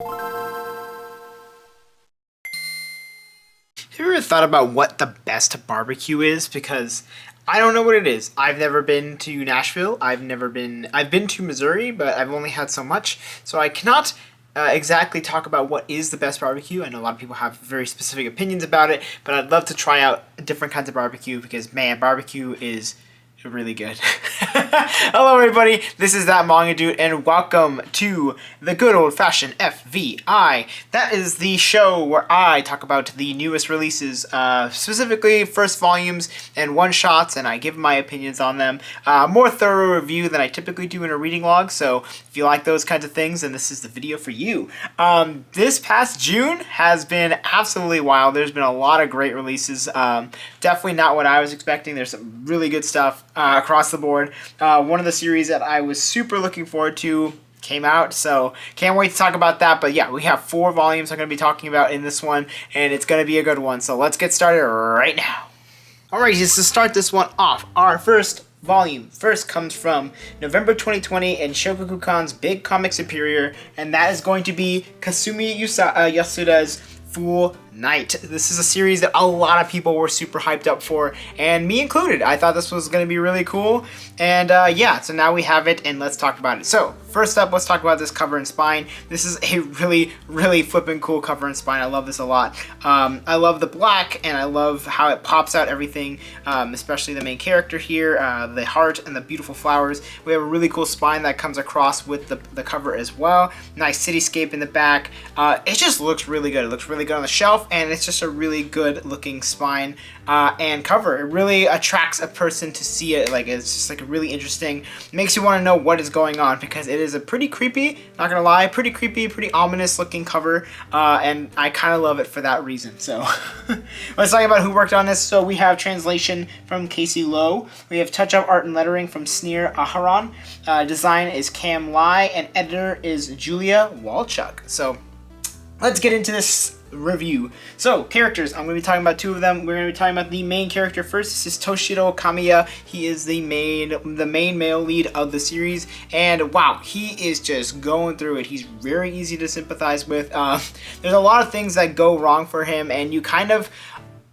Have you ever thought about what the best barbecue is? Because I don't know what it is. I've never been to Nashville. I've been to Missouri, but I've only had so much. So I cannot exactly talk about what is the best barbecue. I know a lot of people have very specific opinions about it, but I'd love to try out different kinds of barbecue because, man, barbecue is really good. Hello everybody, this is That Manga Dude, and welcome to the good old-fashioned FVI. That is the show where I talk about the newest releases, specifically first volumes and one-shots, and I give my opinions on them. More thorough review than I typically do in a reading log, so if you like those kinds of things, then this is the video for you. This past June has been absolutely wild. There's been a lot of great releases. Definitely not what I was expecting. There's some really good stuff across the board. One of the series that I was super looking forward to came out, so can't wait to talk about that. But yeah, we have 4 volumes I'm going to be talking about in this one, and it's going to be a good one. So let's get started right now. Alright, just to start this one off, our first volume first comes from November 2020 in Shogakukan's Big Comic Superior, and that is going to be Kasumi Yasuda's Full Night. This is a series that a lot of people were super hyped up for, and me included. I thought this was going to be really cool, and yeah, so now we have it, and let's talk about it. So, first up, let's talk about this cover and spine. This is a really flippin' cool cover and spine. I love this a lot. I love the black, and I love how it pops out everything, especially the main character here, the heart and the beautiful flowers. We have a really cool spine that comes across with the cover as well. Nice cityscape in the back. It just looks really good. It looks really good on the shelf, and it's just a really good looking spine and cover. It really attracts a person to see it. Like, it's just like a really interesting, makes you want to know what is going on, because it is a pretty creepy, not gonna lie, pretty creepy, pretty ominous looking cover, and I kind of love it for that reason. So let's talk about who worked on this. So we have translation from Casey Lowe, we have touch-up art and lettering from Sneer Aharon, design is Cam Lai, and editor is Julia Walchuk. So let's get into this review. So, characters, I'm going to be talking about 2 of them. We're going to be talking about the main character first. This is Toshiro Kamiya. He is the main male lead of the series, and wow, he is just going through it. He's very easy to sympathize with. There's a lot of things that go wrong for him, and you kind of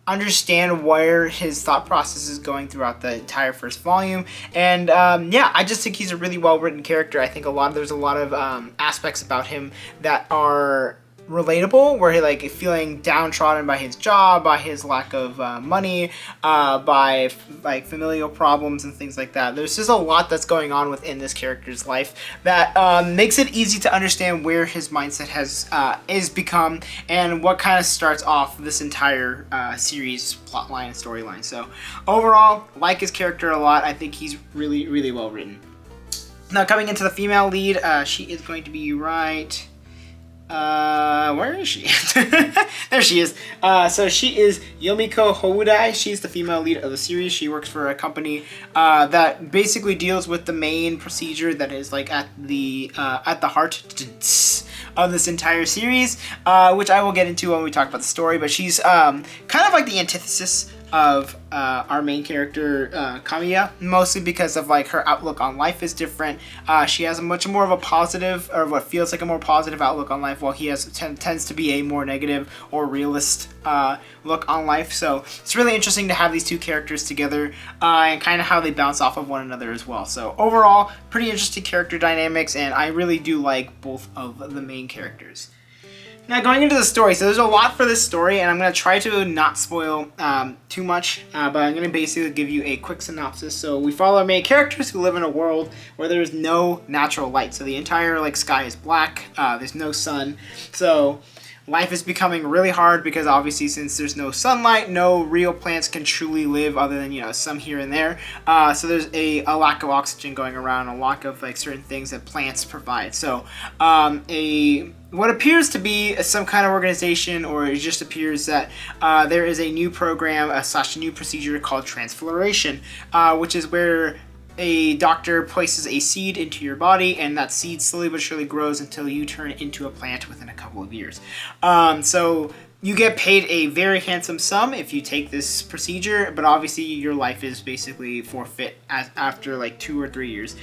understand where his thought process is going throughout the entire first volume. And yeah, I just think he's a really well-written character. I think there's a lot of aspects about him that are relatable, where he like feeling downtrodden by his job, by his lack of money, by like familial problems and things like that. There's just a lot that's going on within this character's life that makes it easy to understand where his mindset has is become, and what kind of starts off this entire series plotline and storyline. So overall, like his character a lot. I think he's really well written. Now, coming into the female lead, she is going to be right. Where is she? There she is. So she is Yomiko Houdai. She's the female lead of the series. She works for a company that basically deals with the main procedure that is like at the heart of this entire series, which I will get into when we talk about the story. But she's kind of like the antithesis of our main character Kamiya, mostly because of like her outlook on life is different. She has a much more of a positive, or what feels like a more positive outlook on life, while he tends to be a more negative or realist look on life. So it's really interesting to have these 2 characters together, and kind of how they bounce off of one another as well. So overall, pretty interesting character dynamics, and I really do like both of the main characters. Now, going into the story, so there's a lot for this story, and I'm going to try to not spoil too much, but I'm going to basically give you a quick synopsis. So we follow our main characters who live in a world where there is no natural light. So the entire like sky is black, there's no sun. So life is becoming really hard because obviously since there's no sunlight, no real plants can truly live other than, you know, some here and there. So there's a lack of oxygen going around, a lack of like certain things that plants provide. So what appears to be some kind of organization, or it just appears that there is a new program / new procedure called transfloration, which is where a doctor places a seed into your body, and that seed slowly but surely grows until you turn into a plant within a couple of years. So You get paid a very handsome sum if you take this procedure, but obviously your life is basically forfeit after like 2 or 3 years.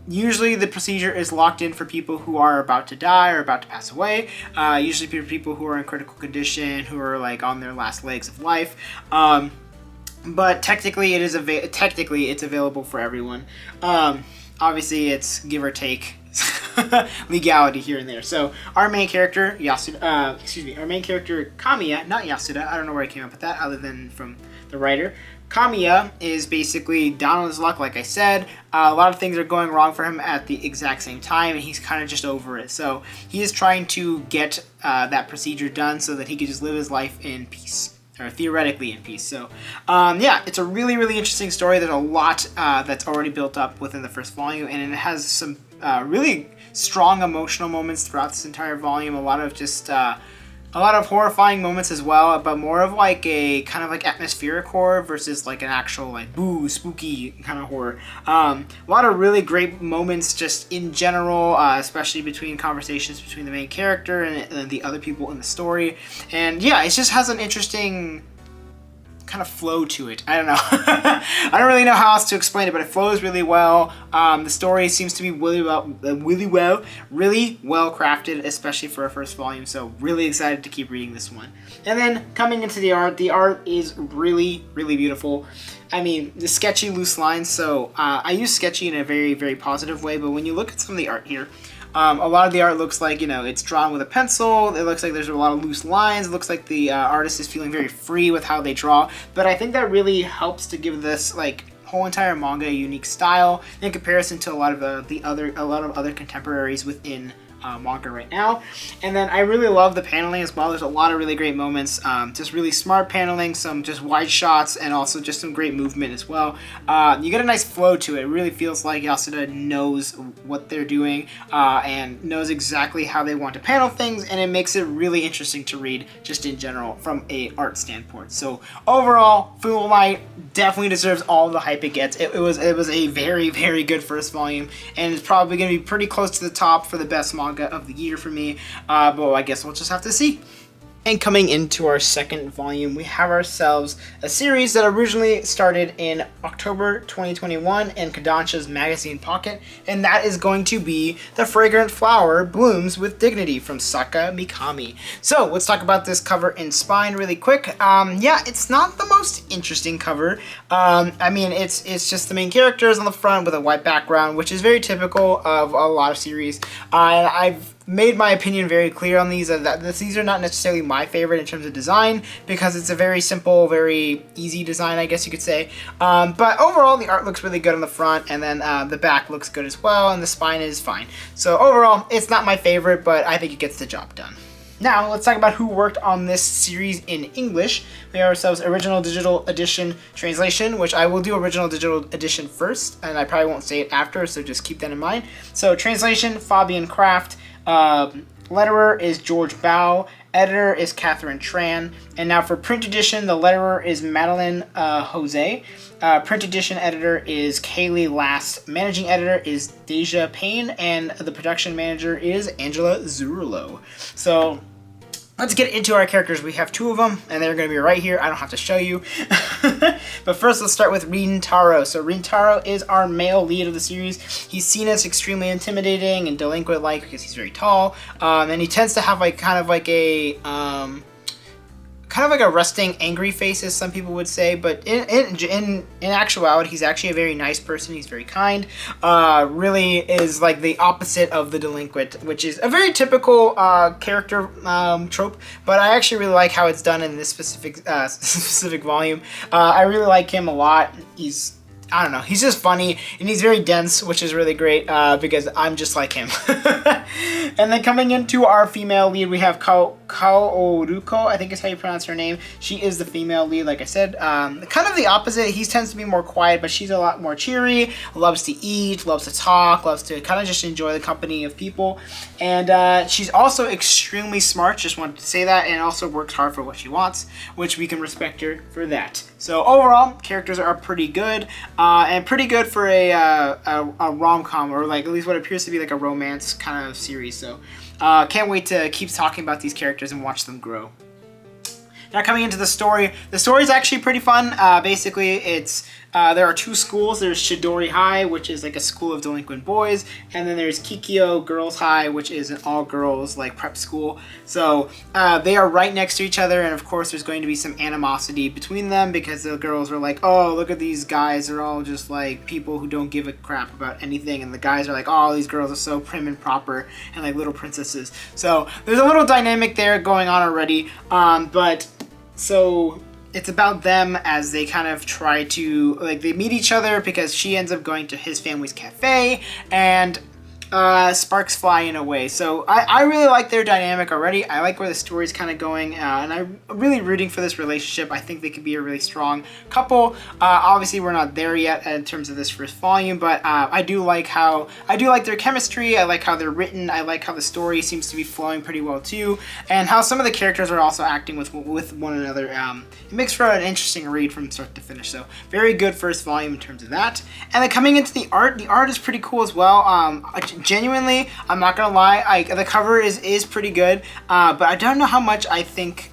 Usually the procedure is locked in for people who are about to die or about to pass away. Usually for people who are in critical condition, who are like on their last legs of life. But technically it's available for everyone. Obviously it's give or take legality here and there. So our main character our main character Kamiya, not Yasuda, I don't know where I came up with that other than from the writer. Kamiya is basically down on his luck, like I said. A lot of things are going wrong for him at the exact same time, and he's kind of just over it. So he is trying to get that procedure done so that he can just live his life in peace, or theoretically in peace. So yeah, it's a really, really interesting story. There's a lot that's already built up within the first volume, and it has some really strong emotional moments throughout this entire volume. A lot of just a lot of horrifying moments as well, but more of like a kind of like atmospheric horror versus like an actual like boo spooky kind of horror. A lot of really great moments just in general, especially between conversations between the main character and the other people in the story. And yeah, it just has an interesting kind of flow to it. I don't know. I don't really know how else to explain it, but it flows really well. The story seems to be really well crafted, especially for a first volume. So really excited to keep reading this one. And then coming into the art is really, really beautiful. I mean, the sketchy loose lines. So I use sketchy in a very, very positive way, but when you look at some of the art here, a lot of the art looks like, it's drawn with a pencil. It looks like there's a lot of loose lines. It looks like the artist is feeling very free with how they draw. But I think that really helps to give this like whole entire manga a unique style in comparison to a lot of other contemporaries within manga right now. And then I really love the paneling as well. There's a lot of really great moments, just really smart paneling, some just wide shots, and also just some great movement as well. You get a nice flow to it. It really feels like Yasuda knows what they're doing and knows exactly how they want to panel things, and it makes it really interesting to read just in general from a art standpoint. So overall, Full Light definitely deserves all the hype it gets. It was a very, very good first volume, and it's probably going to be pretty close to the top for the best manga of the year for me, but I guess we'll just have to see. And coming into our second volume, we have ourselves a series that originally started in October 2021 in Kodansha's magazine pocket, and that is going to be The Fragrant Flower Blooms with Dignity from Saka Mikami. So let's talk about this cover and spine really quick. Yeah, it's not the most interesting cover. I mean, it's just the main characters on the front with a white background, which is very typical of a lot of series. And I've made my opinion very clear on these, that these are not necessarily my favorite in terms of design, because it's a very simple, very easy design, I guess you could say. But overall, the art looks really good on the front, and then the back looks good as well, and the spine is fine. So overall, it's not my favorite, but I think it gets the job done. Now, let's talk about who worked on this series in English. We have ourselves Original Digital Edition Translation, which I will do Original Digital Edition first, and I probably won't say it after, so just keep that in mind. So translation, Fabian Kraft. Letterer is George Bao. Editor is Catherine Tran. And now for print edition, the letterer is Madeline Jose. Print edition editor is Kaylee Last. Managing editor is Deja Payne. And the production manager is Angela Zurlo. So let's get into our characters. We have 2 of them, and they're going to be right here. I don't have to show you. But first, let's start with Rintaro. So Rintaro is our male lead of the series. He's seen as extremely intimidating and delinquent-like because he's very tall, and he tends to have like kind of like a resting, angry face, as some people would say. But in actuality, he's actually a very nice person. He's very kind. Really is like the opposite of the delinquent, which is a very typical character trope. But I actually really like how it's done in this specific volume. I really like him a lot. I don't know, he's just funny, and he's very dense, which is really great, because I'm just like him. And then coming into our female lead, we have Kaoruko, I think is how you pronounce her name. She is the female lead, like I said. Kind of the opposite. He tends to be more quiet, but she's a lot more cheery, loves to eat, loves to talk, loves to kind of just enjoy the company of people. And she's also extremely smart, just wanted to say that, and also works hard for what she wants, which we can respect her for that. So overall, characters are pretty good, and pretty good for a rom-com, or like at least what appears to be like a romance kind of series. So can't wait to keep talking about these characters and watch them grow. Now coming into the story is actually pretty fun. Basically, it's there are two schools. There's Shidori High, which is like a school of delinquent boys, and then there's Kikyo Girls High, which is an all-girls like prep school. So they are right next to each other, and of course there's going to be some animosity between them because the girls are like, oh, look at these guys, they're all just like people who don't give a crap about anything, and the guys are like, oh, these girls are so prim and proper and like little princesses. So there's a little dynamic there going on already, but so it's about them as they kind of try to, like, they meet each other because she ends up going to his family's cafe, and sparks fly in a way. So I really like their dynamic already. I like where the story's kind of going, and I'm really rooting for this relationship. I think they could be a really strong couple. Obviously, we're not there yet in terms of this first volume, but I do like their chemistry. I like how they're written. I like how the story seems to be flowing pretty well too, and how some of the characters are also acting with one another. It makes for an interesting read from start to finish. So very good first volume in terms of that. And then coming into the art is pretty cool as well. Genuinely, I'm not gonna lie, the cover is pretty good, but I don't know how much I think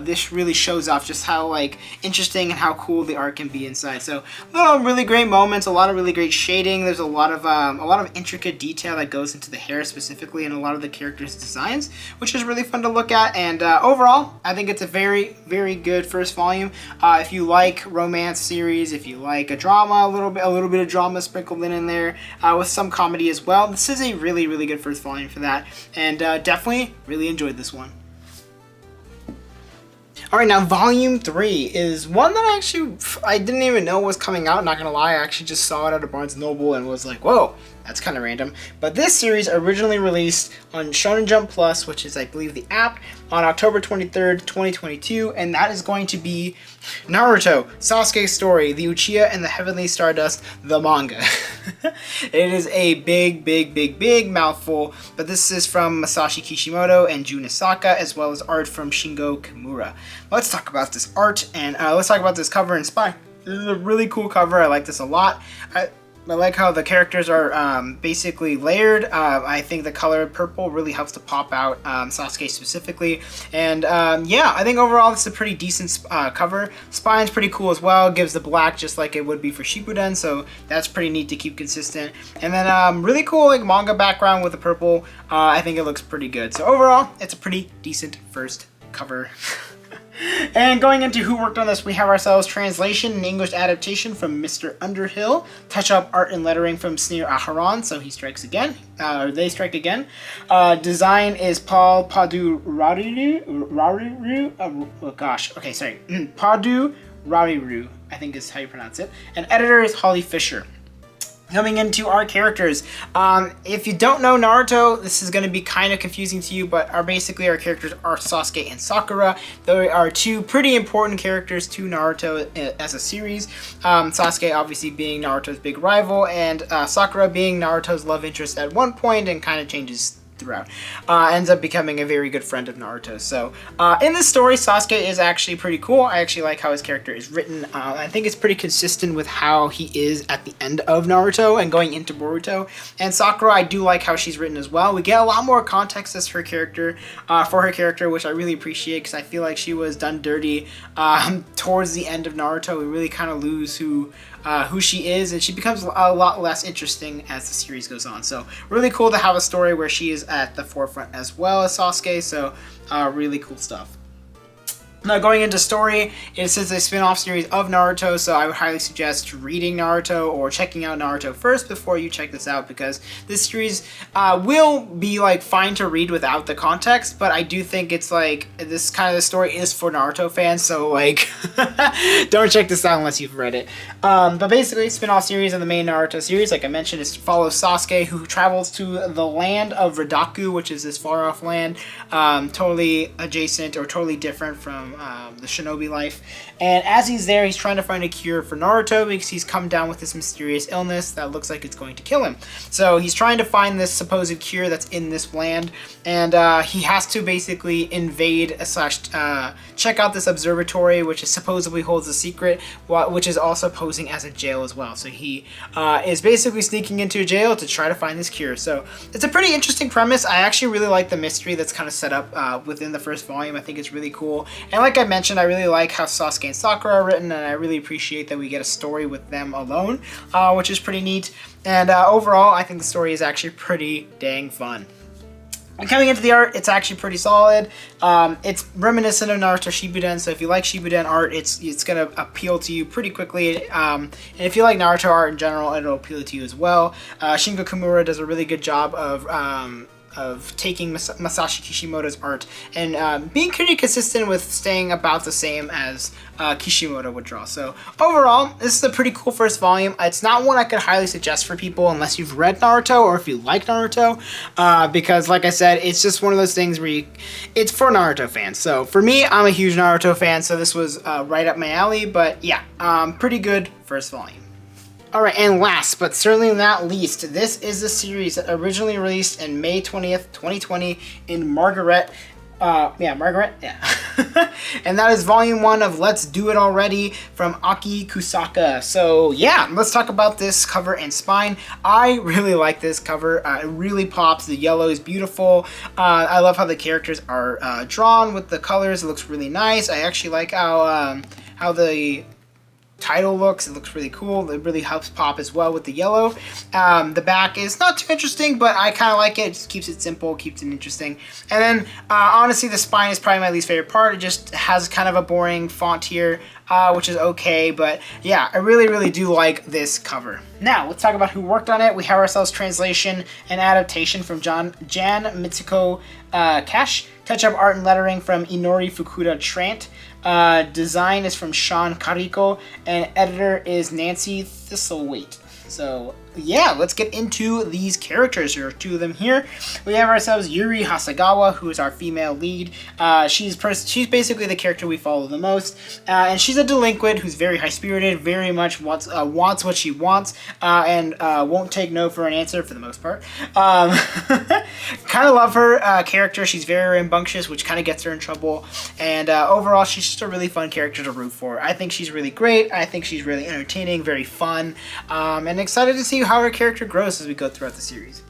this really shows off just how like interesting and how cool the art can be inside. So a lot of really great moments, a lot of really great shading. There's a lot of intricate detail that goes into the hair specifically, and a lot of the characters' designs, which is really fun to look at. And overall, I think it's a very, very good first volume. If you like romance series, if you like a drama, a little bit of drama sprinkled in there with some comedy as well, this is a really, really good first volume for that. And definitely really enjoyed this one. Alright, now Volume 3 is one that I didn't even know was coming out, not gonna lie. I actually just saw it at a Barnes & Noble and was like, whoa, that's kind of random. But this series originally released on Shonen Jump Plus, which is, I believe, the app, on October 23rd, 2022, and that is going to be Naruto, Sasuke's Story, the Uchia and the Heavenly Stardust, the manga. It is a big mouthful, but this is from Masashi Kishimoto and Jun Isaka, as well as art from Shingo Kimura. Let's talk about this art, and let's talk about this cover and spine. This is a really cool cover. I like this a lot. I like how the characters are basically layered. I think the color purple really helps to pop out Sasuke specifically. And yeah, I think overall this is a pretty decent cover. Spine's pretty cool as well. Gives the black just like it would be for Shippuden, so that's pretty neat to keep consistent. And then really cool like manga background with the purple. I think it looks pretty good. So overall, it's a pretty decent first cover. And going into who worked on this, we have ourselves translation and English adaptation from Mr. Underhill, touch-up art and lettering from Sneer Aharon, so he strikes again, or they strike again. Design is Paul Padu Rariru, Padu Rariru, I think is how you pronounce it. And editor is Holly Fisher. Coming into our characters, if you don't know Naruto, this is going to be kind of confusing to you, but basically our characters are Sasuke and Sakura. They are two pretty important characters to Naruto as a series. Sasuke obviously being Naruto's big rival, and Sakura being Naruto's love interest at one point and kind of changes throughout. Ends up becoming a very good friend of Naruto. So in this story, Sasuke is actually pretty cool. I actually like how his character is written. I think it's pretty consistent with how he is at the end of Naruto and going into Boruto. And Sakura, I do like how she's written as well. We get a lot more context as her character, which I really appreciate, because I feel like she was done dirty towards the end of Naruto. We really kind of lose who she is, and she becomes a lot less interesting as the series goes on. So really cool to have a story where she is at the forefront as well as Sasuke, so really cool stuff. Now going into story, it is a spin-off series of Naruto, so I would highly suggest reading Naruto or checking out Naruto first before you check this out, because this series will be like fine to read without the context, but I do think it's like this kind of the story is for Naruto fans, so like don't check this out unless you've read it. But basically, spin-off series of the main Naruto series, like I mentioned, it follows Sasuke, who travels to the land of Ridaku, which is this far-off land, totally adjacent or totally different from the shinobi life. And as he's there, he's trying to find a cure for Naruto because he's come down with this mysterious illness that looks like it's going to kill him. So he's trying to find this supposed cure that's in this land, and he has to basically invade / check out this observatory, which is supposedly holds a secret, which is also posing as a jail as well. So he is basically sneaking into a jail to try to find this cure. So it's a pretty interesting premise. I actually really like the mystery that's kind of set up within the first volume. I think it's really cool. And like I mentioned, I really like how Sasuke and Sakura are written, and I really appreciate that we get a story with them alone, which is pretty neat. And overall, I think the story is actually pretty dang fun. And coming into the art, it's actually pretty solid. It's reminiscent of Naruto Shippuden, so if you like Shippuden art, it's gonna appeal to you pretty quickly. And if you like Naruto art in general, it'll appeal to you as well. Shingo Kimura does a really good job of taking Masashi Kishimoto's art and being pretty consistent with staying about the same as Kishimoto would draw. So overall, this is a pretty cool first volume. It's not one I could highly suggest for people unless you've read Naruto or if you like Naruto, because like I said, it's just one of those things where it's for Naruto fans. So for me, I'm a huge Naruto fan, so this was right up my alley, but yeah, pretty good first volume. Alright, and last but certainly not least, this is the series that originally released in May 20th, 2020 in Margaret. Margaret. And that is volume 1 of Let's Do It Already from Aki Kusaka. So yeah, let's talk about this cover and spine. I really like this cover. It really pops. The yellow is beautiful. I love how the characters are drawn with the colors. It looks really nice. I actually like how the title looks. It looks really cool. It really helps pop as well with the yellow. The back is not too interesting, but I kind of like it. It just keeps it simple, keeps it interesting. And then honestly, the spine is probably my least favorite part. It just has kind of a boring font here, which is okay, but yeah, I really do like this cover. Now, let's talk about who worked on it. We have ourselves translation and adaptation from Jan Mitsuko Cash. Touch-up art and lettering from Inori Fukuda Trant. Design is from Sean Kariko, and editor is Nancy Thistlethwaite. So yeah, let's get into these characters. There are 2 of them here. We have ourselves Yuri Hasagawa, who is our female lead. She's basically the character we follow the most, and she's a delinquent who's very high-spirited, very much wants what she wants, and won't take no for an answer for the most part. Kind of love her character. She's very rambunctious, which kind of gets her in trouble, and overall, she's just a really fun character to root for. I think she's really great. I think she's really entertaining, very fun, and excited to see how her character grows as we go throughout the series.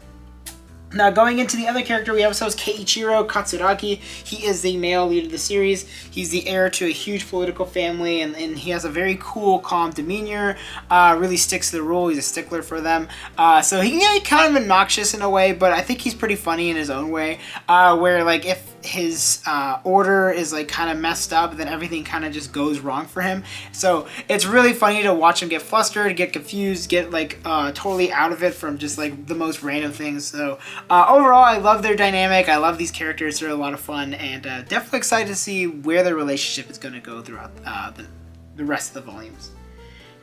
Now, going into the other character, we have ourselves Keiichiro Katsuragi. He is the male lead of the series. He's the heir to a huge political family, and he has a very cool, calm demeanor. Really sticks to the rule. He's a stickler for them. So he can get kind of obnoxious in a way, but I think he's pretty funny in his own way. Where, like, if his order is, like, kind of messed up, then everything kind of just goes wrong for him. So it's really funny to watch him get flustered, get confused, get, like, totally out of it from just, like, the most random things. So overall, I love their dynamic. I love these characters. They're a lot of fun, and definitely excited to see where their relationship is going to go throughout the rest of the volumes.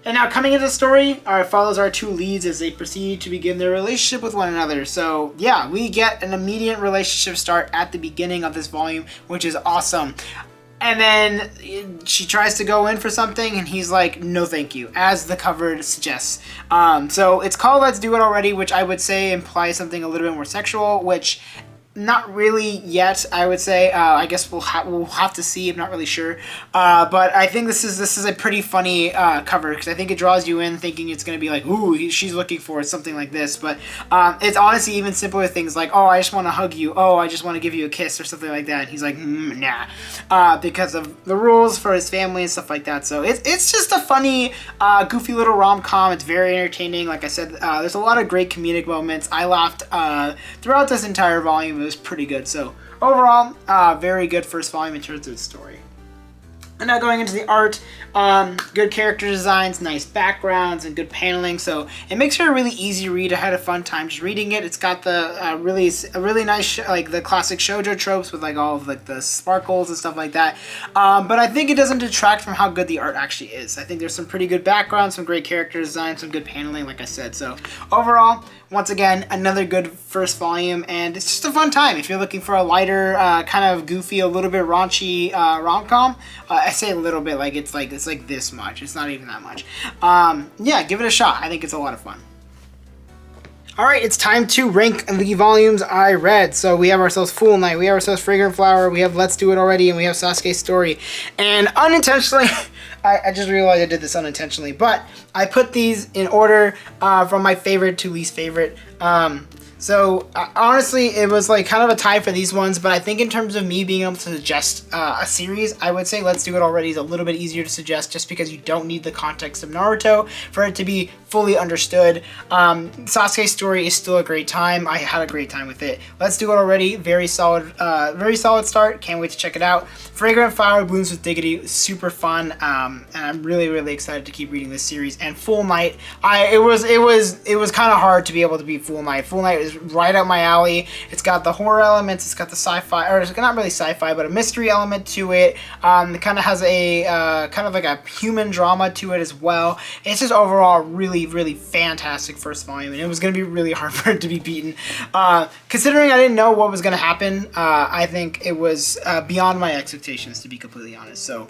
And now, coming into the story, follows our 2 leads as they proceed to begin their relationship with one another. So yeah, we get an immediate relationship start at the beginning of this volume, which is awesome. And then she tries to go in for something, and he's like, no thank you, as the cover suggests. So it's called Let's Do It Already, which I would say implies something a little bit more sexual, which not really yet, I would say. I guess we'll have to see. I'm not really sure. But I think this is a pretty funny cover, because I think it draws you in thinking it's going to be like, ooh, she's looking for something like this. But it's honestly even simpler things like, oh, I just want to hug you. Oh, I just want to give you a kiss or something like that. And he's like, nah. Because of the rules for his family and stuff like that. So it's just a funny, goofy little rom-com. It's very entertaining. Like I said, there's a lot of great comedic moments. I laughed throughout this entire volume. It was pretty good. So overall, very good first volume in terms of the story. And now going into the art, good character designs, nice backgrounds, and good paneling. So it makes for a really easy read. I had a fun time just reading it. It's got the really nice like the classic shoujo tropes with like all of like the sparkles and stuff like that. But I think it doesn't detract from how good the art actually is. I think there's some pretty good background, some great character design, some good paneling, like I said. So overall, once again, another good first volume, and it's just a fun time. If you're looking for a lighter, kind of goofy, a little bit raunchy rom-com, I say a little bit, like it's like this much. It's not even that much. Yeah, give it a shot. I think it's a lot of fun. Alright, it's time to rank the volumes I read. So we have ourselves Fool Night, we have ourselves Fragrant Flower, we have Let's Do It Already, and we have Sasuke's Story. And unintentionally, I just realized I did this unintentionally, but I put these in order from my favorite to least favorite. So honestly, it was like kind of a tie for these ones, but I think in terms of me being able to suggest a series, I would say Let's Do It Already is a little bit easier to suggest just because you don't need the context of Naruto for it to be fully understood. Sasuke's story is still a great time. I had a great time with it. Let's Do It Already, very solid start. Can't wait to check it out. Fragrant Flower Blooms with Diggity, super fun, and I'm really excited to keep reading this series. And Full Night, it was kind of hard to be able to beat Full Night. Full Night is right up my alley. It's got the horror elements, it's got the sci-fi, or it's not really sci-fi, but a mystery element to it. It kind of has a kind of like a human drama to it as well. It's just overall really fantastic first volume, and it was going to be really hard for it to be beaten. Considering I didn't know what was going to happen, I think it was beyond my expectations, to be completely honest. So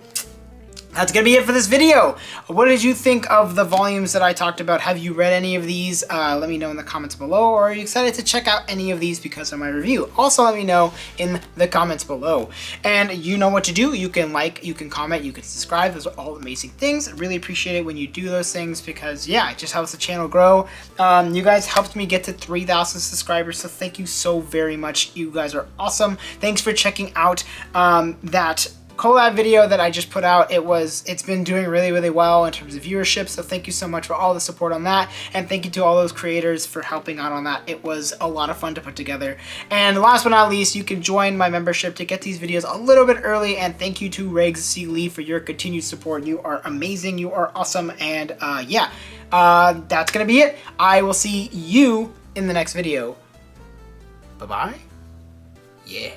that's going to be it for this video. What did you think of the volumes that I talked about? Have you read any of these? Let me know in the comments below. Or are you excited to check out any of these because of my review? Also, let me know in the comments below. And you know what to do. You can like, you can comment, you can subscribe. Those are all amazing things. I really appreciate it when you do those things because, yeah, it just helps the channel grow. You guys helped me get to 3,000 subscribers, so thank you so very much. You guys are awesome. Thanks for checking out that collab video that I just put out. It's been doing really well in terms of viewership, so thank you so much for all the support on that, and thank you to all those creators for helping out on that. It was a lot of fun to put together. And last but not least, you can join my membership to get these videos a little bit early, and thank you to Regs C. Lee for your continued support. You are amazing, you are awesome, and yeah, that's gonna be it. I will see you in the next video. Bye-bye. Yeah.